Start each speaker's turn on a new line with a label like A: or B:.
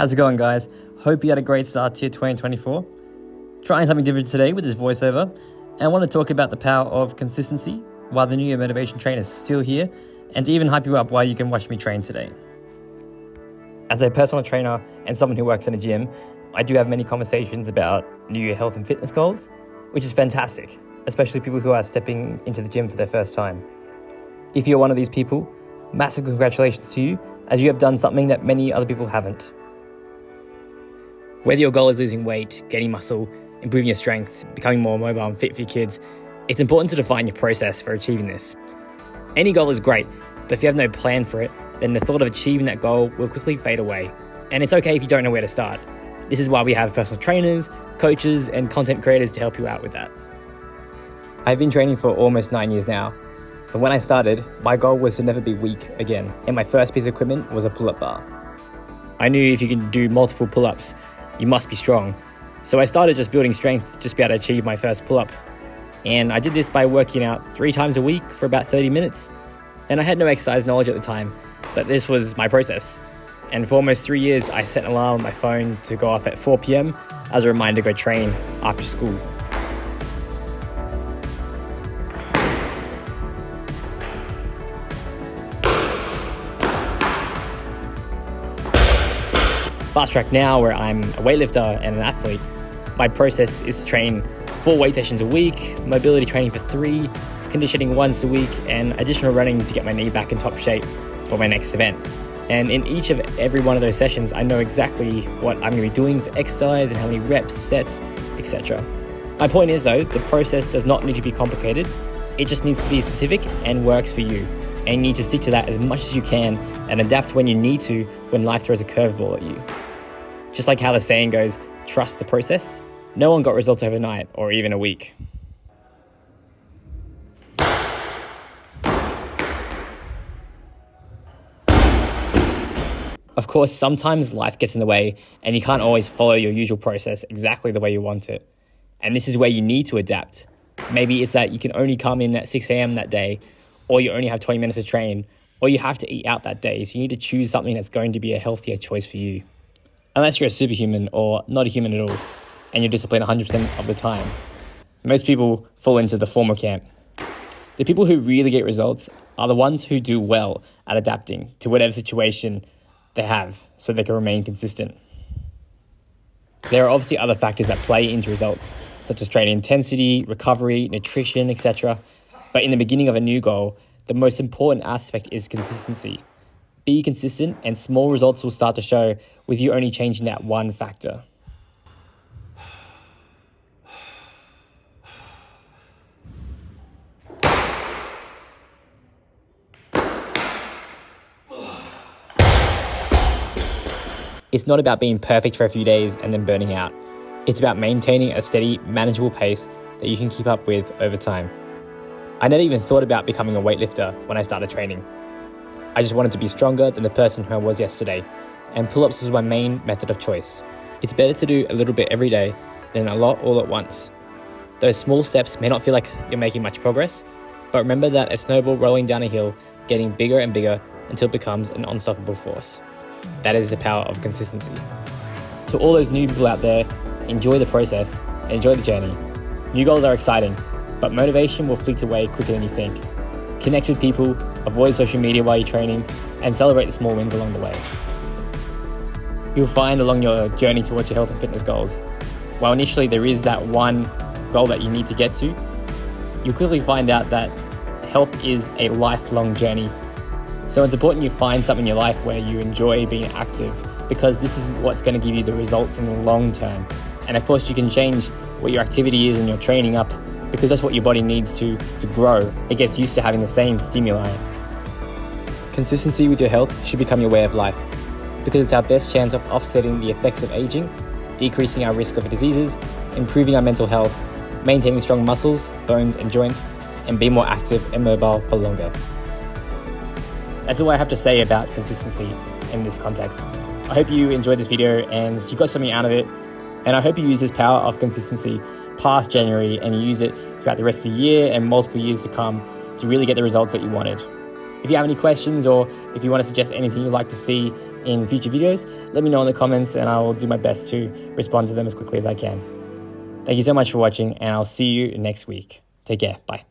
A: How's it going, guys? Hope you had a great start to your 2024. Trying something different today with this voiceover, and I want to talk about the power of consistency while the New Year Motivation Train is still here, and to even hype you up while you can watch me train today. As a personal trainer and someone who works in a gym, I do have many conversations about New Year health and fitness goals, which is fantastic, especially people who are stepping into the gym for their first time. If you're one of these people, massive congratulations to you, as you have done something that many other people haven't. Whether your goal is losing weight, gaining muscle, improving your strength, becoming more mobile and fit for your kids, it's important to define your process for achieving this. Any goal is great, but if you have no plan for it, then the thought of achieving that goal will quickly fade away. And it's okay if you don't know where to start. This is why we have personal trainers, coaches, and content creators to help you out with that. I've been training for almost 9 years now. And when I started, my goal was to never be weak again. And my first piece of equipment was a pull-up bar. I knew if you can do multiple pull-ups, you must be strong. So I started just building strength just to be able to achieve my first pull-up. And I did this by working out 3 times a week for about 30 minutes. And I had no exercise knowledge at the time, but this was my process. And for almost 3 years, I set an alarm on my phone to go off at 4 p.m. as a reminder to go train after school. Fast Track now, where I'm a weightlifter and an athlete, my process is to train 4 weight sessions a week, mobility training for 3, conditioning once a week, and additional running to get my knee back in top shape for my next event. And in each of every one of those sessions, I know exactly what I'm going to be doing for exercise and how many reps, sets, etc. My point is though, the process does not need to be complicated. It just needs to be specific and works for you. And you need to stick to that as much as you can and adapt when you need to when life throws a curveball at you. Just like how the saying goes, trust the process. No one got results overnight or even a week. Of course, sometimes life gets in the way and you can't always follow your usual process exactly the way you want it. And this is where you need to adapt. Maybe it's that you can only come in at 6 a.m. that day, or you only have 20 minutes to train, or you have to eat out that day. So you need to choose something that's going to be a healthier choice for you. Unless you're a superhuman or not a human at all, and you're disciplined 100% of the time. Most people fall into the former camp. The people who really get results are the ones who do well at adapting to whatever situation they have so they can remain consistent. There are obviously other factors that play into results, such as training intensity, recovery, nutrition, etc. But in the beginning of a new goal, the most important aspect is consistency. Be consistent and small results will start to show with you only changing that one factor. It's not about being perfect for a few days and then burning out. It's about maintaining a steady, manageable pace that you can keep up with over time. I never even thought about becoming a weightlifter when I started training. I just wanted to be stronger than the person who I was yesterday, and pull-ups was my main method of choice. It's better to do a little bit every day than a lot all at once. Those small steps may not feel like you're making much progress, but remember that a snowball rolling down a hill, getting bigger and bigger until it becomes an unstoppable force. That is the power of consistency. To all those new people out there, enjoy the process, enjoy the journey. New goals are exciting, but motivation will fleet away quicker than you think. Connect with people, avoid social media while you're training, and celebrate the small wins along the way. You'll find along your journey towards your health and fitness goals, while initially there is that one goal that you need to get to, you'll quickly find out that health is a lifelong journey. So it's important you find something in your life where you enjoy being active, because this is what's going to give you the results in the long term. And of course you can change what your activity is and your training up, because that's what your body needs to grow. It gets used to having the same stimuli. Consistency with your health should become your way of life, because it's our best chance of offsetting the effects of aging, decreasing our risk of diseases, improving our mental health, maintaining strong muscles, bones and joints, and being more active and mobile for longer. That's all I have to say about consistency in this context. I hope you enjoyed this video and you got something out of it. And I hope you use this power of consistency past January and you use it throughout the rest of the year and multiple years to come to really get the results that you wanted. If you have any questions or if you want to suggest anything you'd like to see in future videos, let me know in the comments and I will do my best to respond to them as quickly as I can. Thank you so much for watching, and I'll see you next week. Take care. Bye.